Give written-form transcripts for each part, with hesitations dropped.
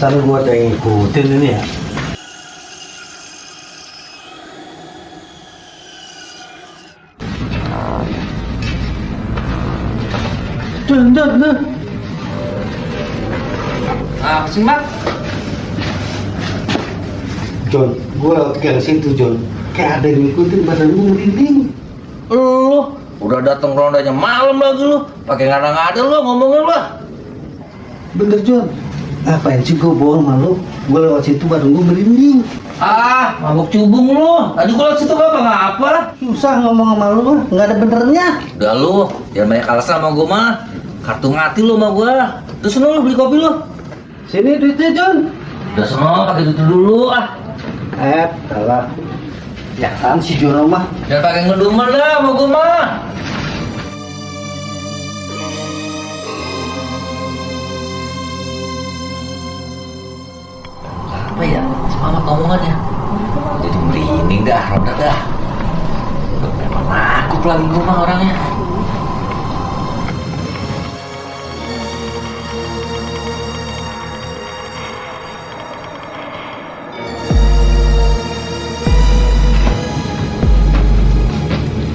Perasaan gua ada yang ngikutin ini ya. Jon. Ah, Mat. Jon, gua ke situ Jon. Kayak ada yang ngikutin, badan gua merinding. Lu udah datang rondanya malam lagi lu. Pakai ngada-ngada lu ngomongin lu. Bener Jon. Apaan sih gua bohong malu? Gua lewat situ badan gua merinding. Ah, mabuk cubung lu. Tadi gua lewat situ ngapa? Susah ngomong sama lu mah, nggak ada benernya. Udah lu, jangan banyak alasan sama gua mah. Kartu ngati lu sama gua. Terus lu beli kopi lu. Sini duitnya Jon. Udah sono pakai duit dulu ah. Kalah. Ya kan si Jono mah. Jangan pakai ngedumer dah sama gua mah. Apa ya? Semangat omongannya. Jadi merinding dah, roda dah. Memang aku lagi gua mah orangnya.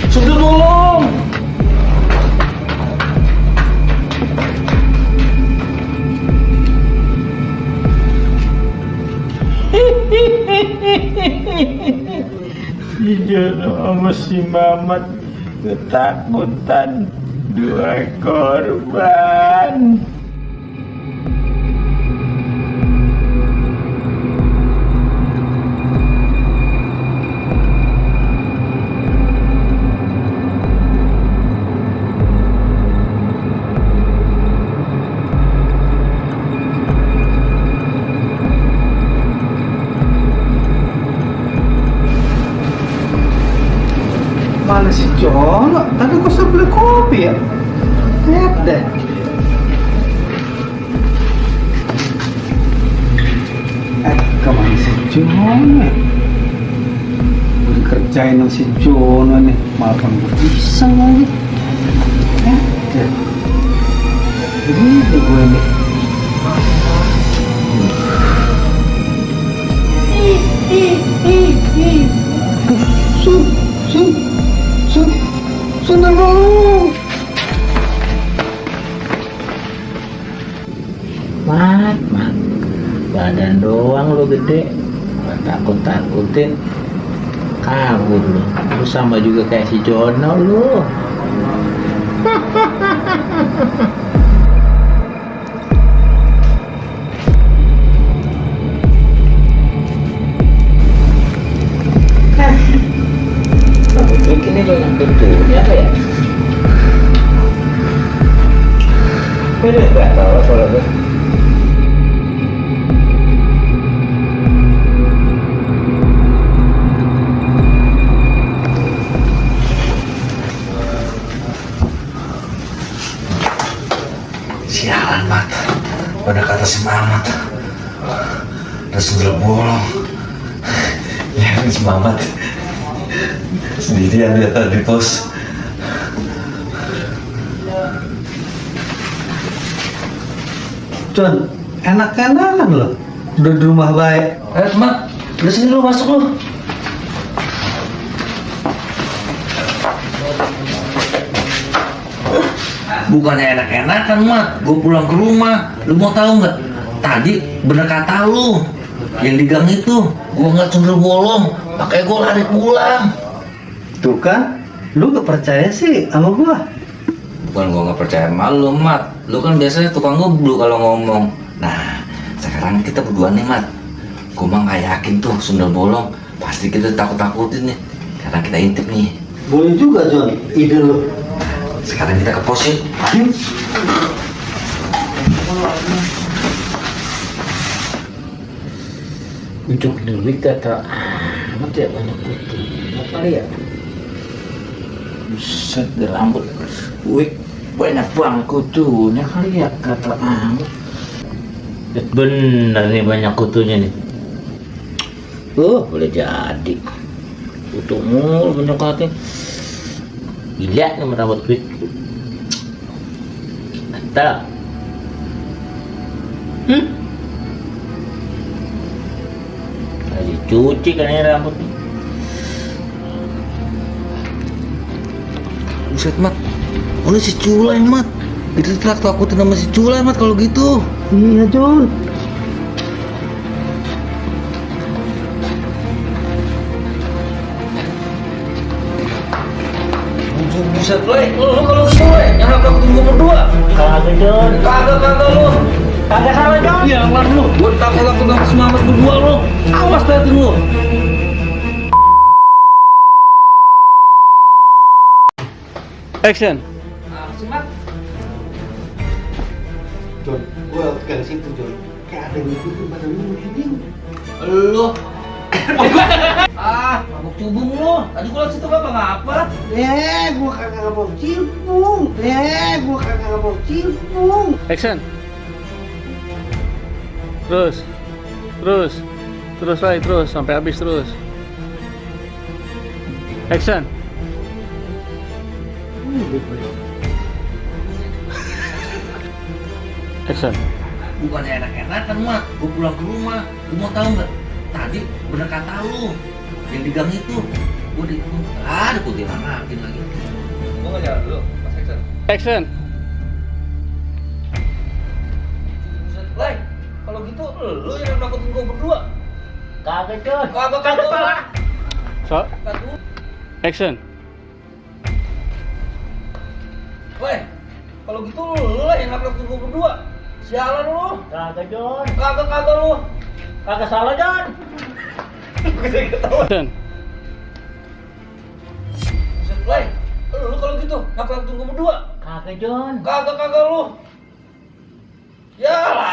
Sudah tolong. Si Jono sama si Mamat ketakutan, dua korban. Mana si Jono? Tadi gua sudah beli kopi ya. Lihat deh. Kemana si Jono? Gue dikerjain sama si Jono nih. Maafkan gue pisang lagi. Deh. Begini gue nih. Sun dulu. Mat, badan doang lu gede, gak takut-takutin, kabur lu. Lu sama juga kayak si Jono lu. Ini banyak bentuknya apa ya? Ini nggak tahu soalnya gue. Sialan Mat. Pada kata si Mamat. Udah sundel bolong. Ya si Mamat. Sendirian dia tadi pos. Jon, enak-enakan loh. Udah di rumah baik. Mat, udah sini lu masuk lu. Bukannya enak-enakan Mat, gue pulang ke rumah. Lu mau tahu nggak? Tadi bener kata lu, yang di gang itu gue nggak sundel bolong, makanya gue lari pulang. Tuh kan, lu gak percaya sih sama gua. Bukan gua nggak percaya sama lu Mat, lu kan biasanya tukang ngeblok kalau ngomong. Nah sekarang kita berdua nih Mat, gua mah nggak yakin tuh sundel bolong, pasti kita takut-takutin nih karena kita intip nih. Boleh juga Jon, ide lu. Sekarang kita ke pos yuk. Hidup duit kata amat ya, banyak kutu. Apa ya? Buset, di rambut. Wih, banyak banget kutunya kali ya, kata amat. Bener nih banyak kutunya nih. Boleh jadi. Kutu mulu banyak katanya. Gila nih rambut gue. Mantap. Lagi cuci kan ini rambut. Buset mat, oh si Culai mat. Kita takutin sama si Culai mat kalau gitu. Iya John. Buset lu kalau gitu yang takutin gua berdua. Kagak John. Kagak lu. Kagak salah John. Ya aman lu, gua takut sama si Mamat berdua lu. Awas liatin lu. Action. Si Mat. John, gue lewat ke situ John. Kayak ada yang ngikutin badan lu merinding. Lu. Mabuk cubung lu. Tadi gua liat situ ngapa? Gue kagak mau cipung. Gue kagak mau cipung. Action. Terus. Terus lagi terus sampai habis terus. Action. Action. Bukannya enak-enakan mat, gue pulang ke rumah, lu mau tahu nggak? Tadi bener kata lu, yang di gang itu, gue dikuntilanakin lagi. Gue nggak jalan dulu, pas action. Action. Lai, kalau gitu lu yang nakutin gue berdua. Kagak John. Kagak salah. So. Action. Lai, kalau gitu lu lah yang nakutin gue berdua. Sialan lu. Kagak John. Kagak lu. Kagak salah John. Action. Lai, lu kalau gitu nakutin gue berdua. Kagak John. Kagak lu. Ya lah.